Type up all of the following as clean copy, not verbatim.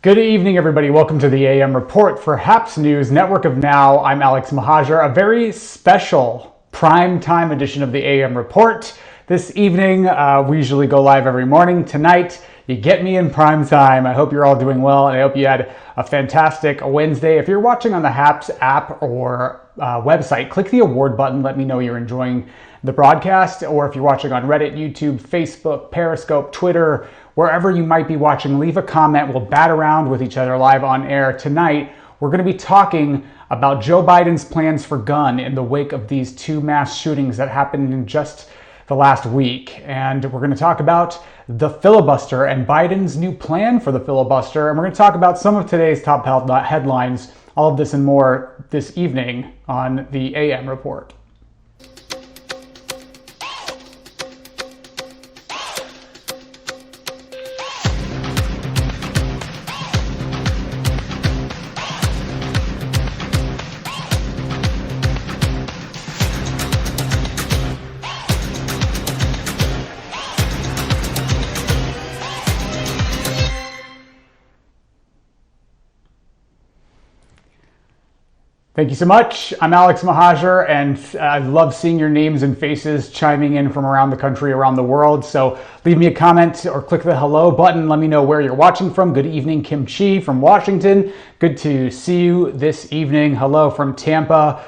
Good evening, everybody. Welcome to the AM Report for HAPS News Network of Now. I'm Alex Mahajer. A very special primetime edition of the AM Report. This evening, we usually go live every morning. Tonight, you get me in prime time. I hope you're all doing well, and I hope you had a fantastic Wednesday. If you're watching on the HAPS app or website, click the award button. Let me know you're enjoying the broadcast. Or if you're watching on Reddit, YouTube, Facebook, Periscope, Twitter, wherever you might be watching, leave a comment. We'll bat around with each other live on air. Tonight, we're going to be talking about Joe Biden's plans for gun in the wake of these two mass shootings that happened in just the last week. And we're going to talk about the filibuster and Biden's new plan for the filibuster. And we're going to talk about some of today's top headlines. All of this and more this evening on the AM Report. Thank you so much. I'm Alex Mahajer, and I love seeing your names and faces chiming in from around the country, around the world. So leave me a comment or click the hello button. Let me know where you're watching from. Good evening, Kim Chi from Washington. Good to see you this evening. Hello from Tampa.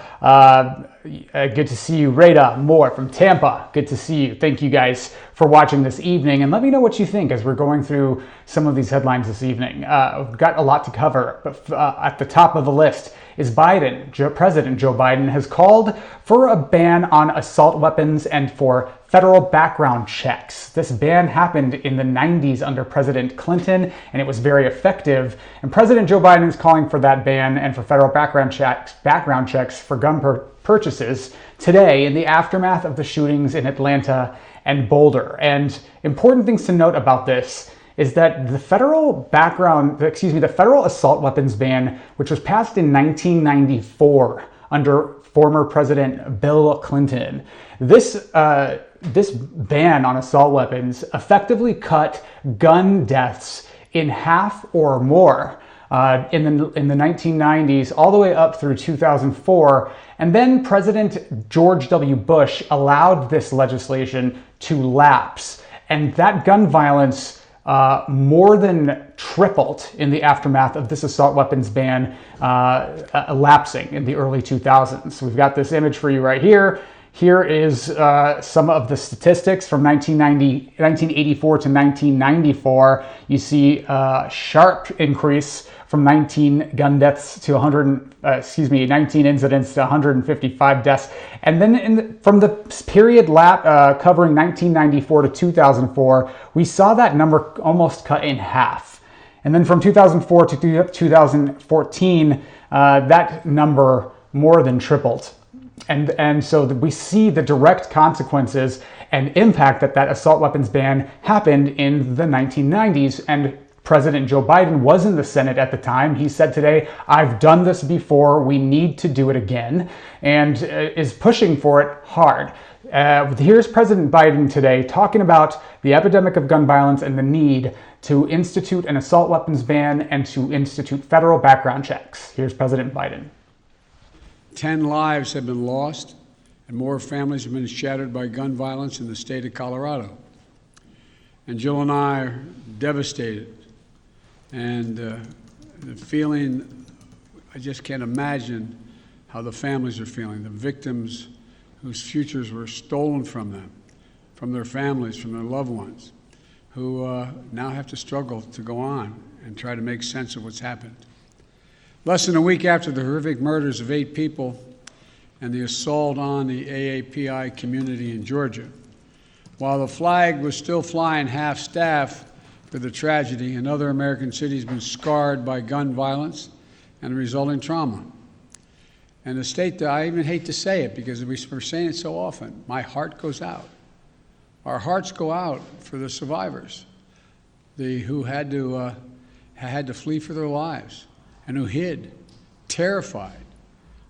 Good to see you, Rada Moore from Tampa. Good to see you. Thank you guys for watching this evening, and let me know what you think as we're going through some of these headlines this evening. We've got a lot to cover, but at the top of the list is President Joe Biden has called for a ban on assault weapons and for federal background checks. This ban happened in the 90s under President Clinton, and it was very effective. And President Joe Biden is calling for that ban and for federal background checks for gun purchases today in the aftermath of the shootings in Atlanta and Boulder. And important things to note about this is that the federal assault weapons ban, which was passed in 1994 under former President Bill Clinton, this ban on assault weapons effectively cut gun deaths in half or more in the 1990s, all the way up through 2004. And then President George W. Bush allowed this legislation to lapse, and that gun violence more than tripled in the aftermath of this assault weapons ban lapsing in the early 2000s. We've got this image for you right here. Here is some of the statistics from 1984 to 1994. You see a sharp increase from 19 gun deaths to 19 incidents to 155 deaths. And then from the period covering 1994 to 2004, we saw that number almost cut in half. And then from 2004 to 2014, that number more than tripled. And so we see the direct consequences and impact that assault weapons ban happened in the 1990s. And President Joe Biden was in the Senate at the time. He said today, "I've done this before, we need to do it again," and is pushing for it hard. Here's President Biden today talking about the epidemic of gun violence and the need to institute an assault weapons ban and to institute federal background checks. Here's President Biden. 10 lives have been lost, and more families have been shattered by gun violence in the state of Colorado. And Jill and I are devastated. And the feeling, I just can't imagine how the families are feeling, the victims whose futures were stolen from them, from their families, from their loved ones, who now have to struggle to go on and try to make sense of what's happened. Less than a week after the horrific murders of 8 people and the assault on the AAPI community in Georgia, while the flag was still flying half-staff for the tragedy, another American city has been scarred by gun violence and the resulting trauma. And the state, I even hate to say it because we're saying it so often, my heart goes out. Our hearts go out for the survivors, who had to flee for their lives and who hid, terrified,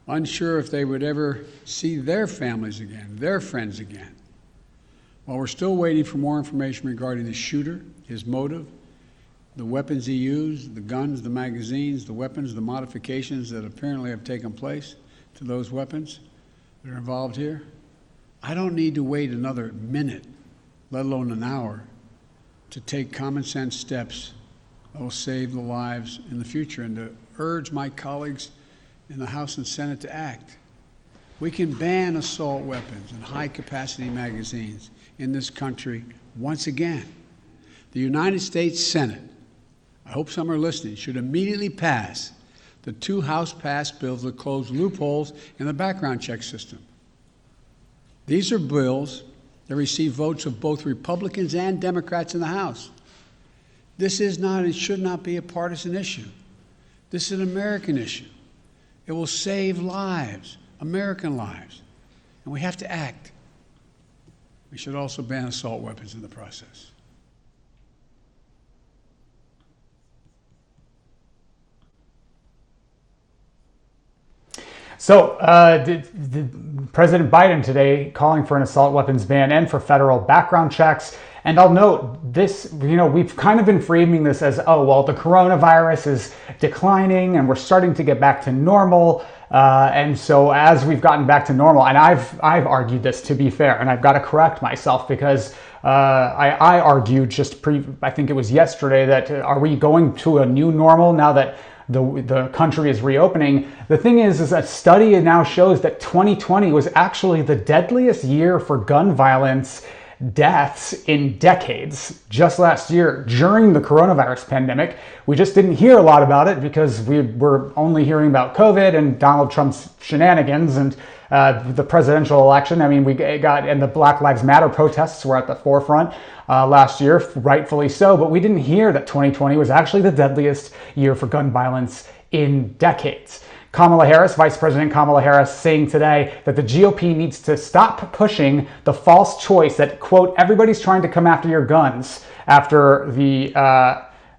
unsure if they would ever see their families again, their friends again. While we're still waiting for more information regarding the shooter, his motive, the weapons he used, the guns, the magazines, the weapons, the modifications that apparently have taken place to those weapons that are involved here. I don't need to wait another minute, let alone an hour, to take common sense steps that will save the lives in the future, and to urge my colleagues in the House and Senate to act. We can ban assault weapons and high-capacity magazines in this country once again. The United States Senate, I hope some are listening, should immediately pass the 2 House-passed bills that close loopholes in the background check system. These are bills that receive votes of both Republicans and Democrats in the House. This is not and should not be a partisan issue. This is an American issue. It will save lives, American lives, and we have to act. We should also ban assault weapons in the process. So, President Biden today calling for an assault weapons ban and for federal background checks. And I'll note this, we've kind of been framing this as, oh, well, the coronavirus is declining and we're starting to get back to normal. And so as we've gotten back to normal, and I've argued this, to be fair, and I've got to correct myself because I argued I think it was yesterday, that are we going to a new normal now that the country is reopening? The thing is a study now shows that 2020 was actually the deadliest year for gun violence deaths in decades. Just last year, during the coronavirus pandemic, we just didn't hear a lot about it because we were only hearing about COVID and Donald Trump's shenanigans and the presidential election. I mean, and the Black Lives Matter protests were at the forefront last year, rightfully so, but we didn't hear that 2020 was actually the deadliest year for gun violence in decades. Vice President Kamala Harris, saying today that the GOP needs to stop pushing the false choice that, quote, everybody's trying to come after your guns after the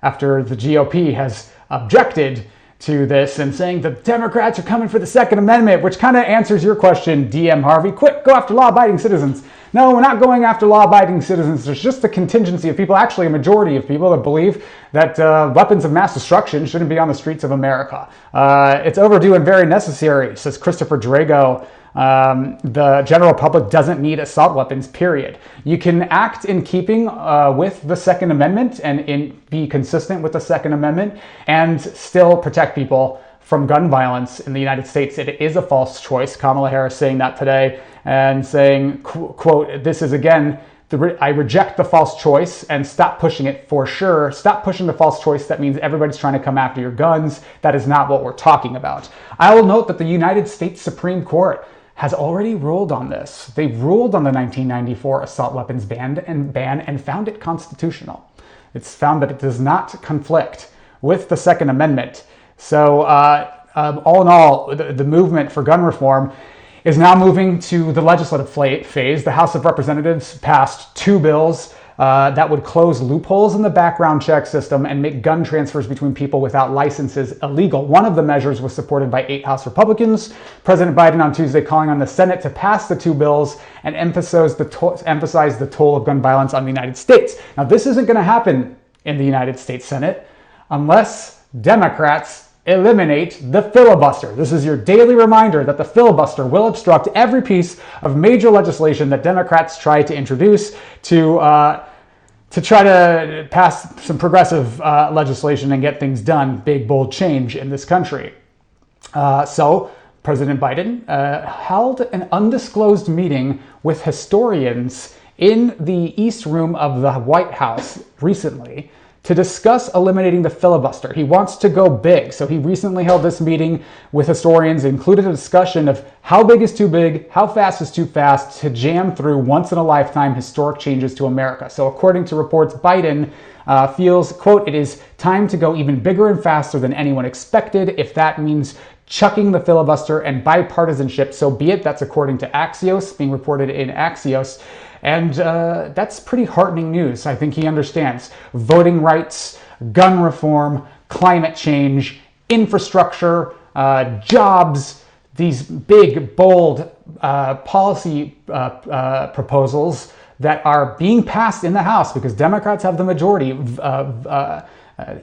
GOP has objected to this and saying the Democrats are coming for the Second Amendment, which kind of answers your question, DM Harvey. Quick, go after law-abiding citizens. No, we're not going after law-abiding citizens. There's just a contingency of people, actually a majority of people, that believe that weapons of mass destruction shouldn't be on the streets of America. It's overdue and very necessary, says Christopher Drago. The general public doesn't need assault weapons, period. You can act in keeping with the Second Amendment and be consistent with the Second Amendment and still protect people from gun violence in the United States. It is a false choice. Kamala Harris saying that today and saying, quote, this is again, I reject the false choice and stop pushing it for sure. Stop pushing the false choice. That means everybody's trying to come after your guns. That is not what we're talking about. I will note that the United States Supreme Court has already ruled on this. They ruled on the 1994 assault weapons ban and found it constitutional. It's found that it does not conflict with the Second Amendment. So all in all, the movement for gun reform is now moving to the legislative phase. The House of Representatives passed 2 bills that would close loopholes in the background check system and make gun transfers between people without licenses illegal. One of the measures was supported by 8 House Republicans. President Biden on Tuesday calling on the Senate to pass the 2 bills and emphasize the toll of gun violence on the United States. Now, this isn't going to happen in the United States Senate unless Democrats eliminate the filibuster. This is your daily reminder that the filibuster will obstruct every piece of major legislation that Democrats try to introduce to try to pass some progressive legislation and get things done, big, bold change in this country. So President Biden held an undisclosed meeting with historians in the East Room of the White House recently to discuss eliminating the filibuster. He wants to go big. So he recently held this meeting with historians, included a discussion of how big is too big, how fast is too fast to jam through once-in-a-lifetime historic changes to America. So according to reports, Biden feels, quote, it is time to go even bigger and faster than anyone expected. If that means chucking the filibuster and bipartisanship, so be it. That's according to Axios, being reported in Axios. And that's pretty heartening news. I think he understands voting rights, gun reform, climate change, infrastructure, jobs, these big, bold policy proposals that are being passed in the House because Democrats have the majority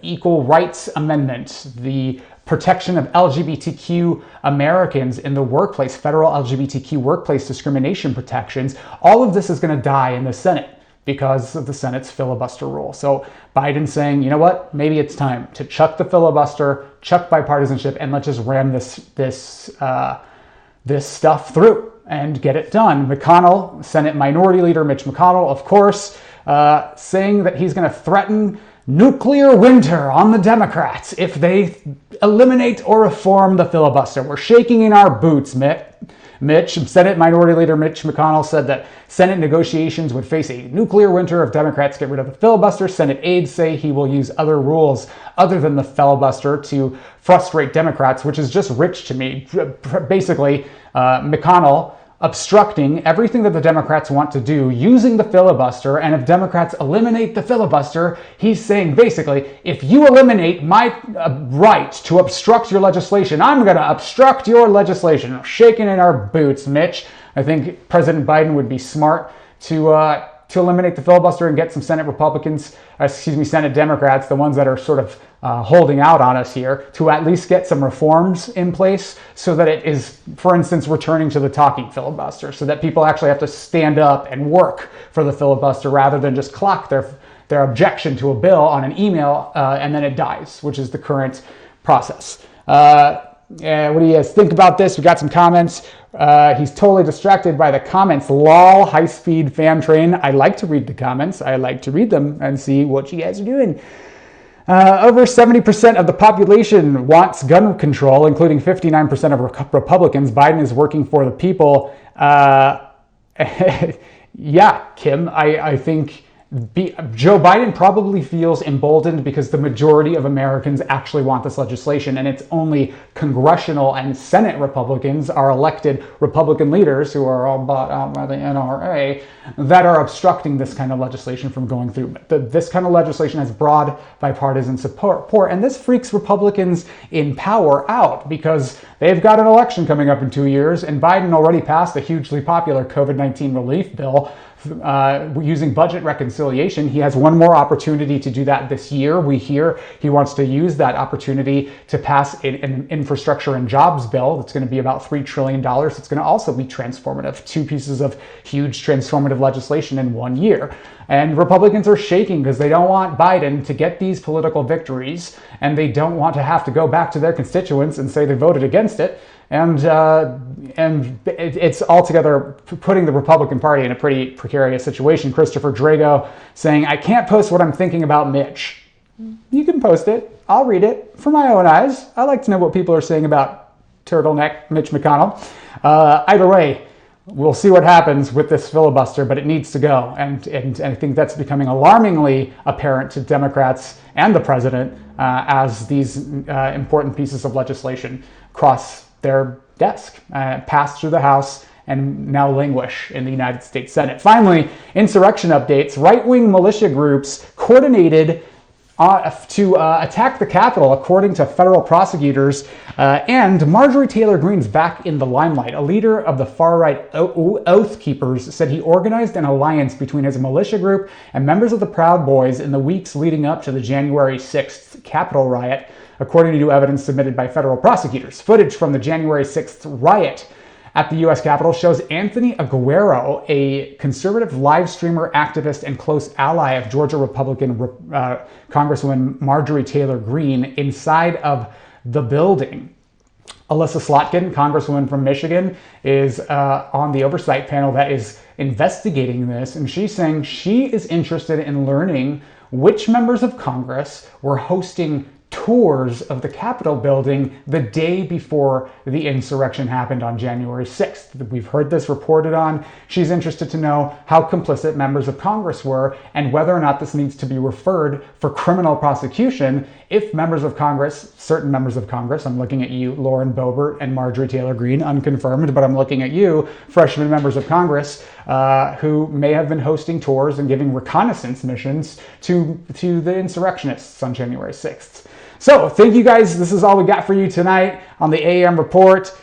Equal Rights Amendment, the protection of LGBTQ Americans in the workplace, federal LGBTQ workplace discrimination protections. All of this is going to die in the Senate because of the Senate's filibuster rule. So Biden's saying, you know what, maybe it's time to chuck the filibuster, chuck bipartisanship, and let's just ram this stuff through and get it done. McConnell, Senate Minority Leader Mitch McConnell, of course, saying that he's going to threaten nuclear winter on the Democrats if they eliminate or reform the filibuster. We're shaking in our boots, Mitch. Senate Minority Leader Mitch McConnell said that Senate negotiations would face a nuclear winter if Democrats get rid of the filibuster. Senate aides say he will use other rules other than the filibuster to frustrate Democrats, which is just rich to me. Basically, McConnell obstructing everything that the Democrats want to do using the filibuster. And if Democrats eliminate the filibuster, he's saying basically, if you eliminate my right to obstruct your legislation, I'm going to obstruct your legislation. Shaking in our boots, Mitch. I think President Biden would be smart to eliminate the filibuster and get some Senate Democrats, the ones that are sort of holding out on us here, to at least get some reforms in place so that it is, for instance, returning to the talking filibuster, so that people actually have to stand up and work for the filibuster rather than just clock their objection to a bill on an email and then it dies, which is the current process. What do you guys think about this? We got some comments. He's totally distracted by the comments. Lol, high-speed fam train. I like to read the comments. I like to read them and see what you guys are doing. Over 70% of the population wants gun control, including 59% of Republicans. Biden is working for the people. Yeah, Kim, I think Joe Biden probably feels emboldened because the majority of Americans actually want this legislation, and it's only congressional and Senate Republicans, our elected Republican leaders who are all bought out by the NRA, that are obstructing this kind of legislation from going through. This kind of legislation has broad bipartisan support, and this freaks Republicans in power out because they've got an election coming up in 2 years, and Biden already passed a hugely popular COVID-19 relief bill using budget reconciliation. He has one more opportunity to do that this year. We hear he wants to use that opportunity to pass an infrastructure and jobs bill that's going to be about $3 trillion. It's going to also be transformative. 2 pieces of huge transformative legislation in 1 year. And Republicans are shaking because they don't want Biden to get these political victories, and they don't want to have to go back to their constituents and say they voted against it. And it's altogether putting the Republican Party in a pretty precarious situation. Christopher Drago saying, I can't post what I'm thinking about Mitch. You can post it. I'll read it for my own eyes. I like to know what people are saying about turtleneck Mitch McConnell. Either way, we'll see what happens with this filibuster, but it needs to go. And I think that's becoming alarmingly apparent to Democrats and the president as these important pieces of legislation cross their desk, pass through the House, and now languish in the United States Senate. Finally, insurrection updates. Right-wing militia groups coordinated to attack the Capitol, according to federal prosecutors, and Marjorie Taylor Greene's back in the limelight. A leader of the far-right Oath Keepers said he organized an alliance between his militia group and members of the Proud Boys in the weeks leading up to the January 6th Capitol riot, according to new evidence submitted by federal prosecutors. Footage from the January 6th riot at the U.S. Capitol shows Anthony Aguero, a conservative live streamer, activist, and close ally of Georgia Republican Congresswoman Marjorie Taylor Greene, inside of the building. Alyssa Slotkin, Congresswoman from Michigan, is on the oversight panel that is investigating this, and she's saying she is interested in learning which members of Congress were hosting tours of the Capitol building the day before the insurrection happened on January 6th. We've heard this reported on. She's interested to know how complicit members of Congress were and whether or not this needs to be referred for criminal prosecution if members of Congress, certain members of Congress, I'm looking at you, Lauren Boebert and Marjorie Taylor Greene, unconfirmed, but I'm looking at you, freshman members of Congress, who may have been hosting tours and giving reconnaissance missions to the insurrectionists on January 6th. So, thank you guys. This is all we got for you tonight on the AM Report.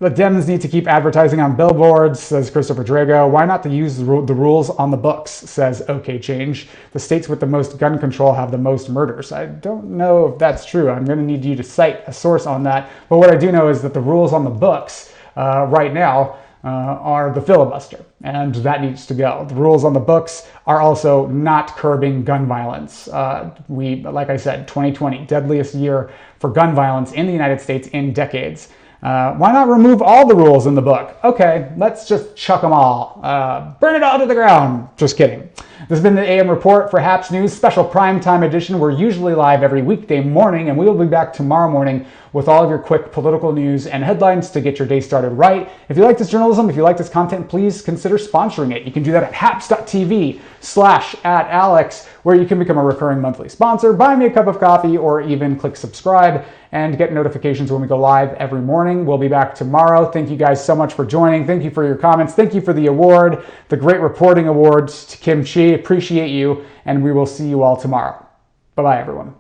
The Dems need to keep advertising on billboards, says Christopher Drago. Why not to use the rules on the books, says OK Change. The states with the most gun control have the most murders. I don't know if that's true. I'm going to need you to cite a source on that. But what I do know is that the rules on the books right now are the filibuster, and that needs to go. The rules on the books are also not curbing gun violence. Like I said, 2020, deadliest year for gun violence in the United States in decades. Why not remove all the rules in the book? Okay, let's just chuck them all. Burn it all to the ground. Just kidding. This has been the AM Report for Haps News, special primetime edition. We're usually live every weekday morning, and we will be back tomorrow morning with all of your quick political news and headlines to get your day started right. If you like this journalism, if you like this content, please consider sponsoring it. You can do that at haps.tv/@Alex, where you can become a recurring monthly sponsor, buy me a cup of coffee, or even click subscribe and get notifications when we go live every morning. We'll be back tomorrow. Thank you guys so much for joining. Thank you for your comments. Thank you for the award, the Great Reporting Awards to Kim Chi. Appreciate you, and we will see you all tomorrow. Bye-bye, everyone.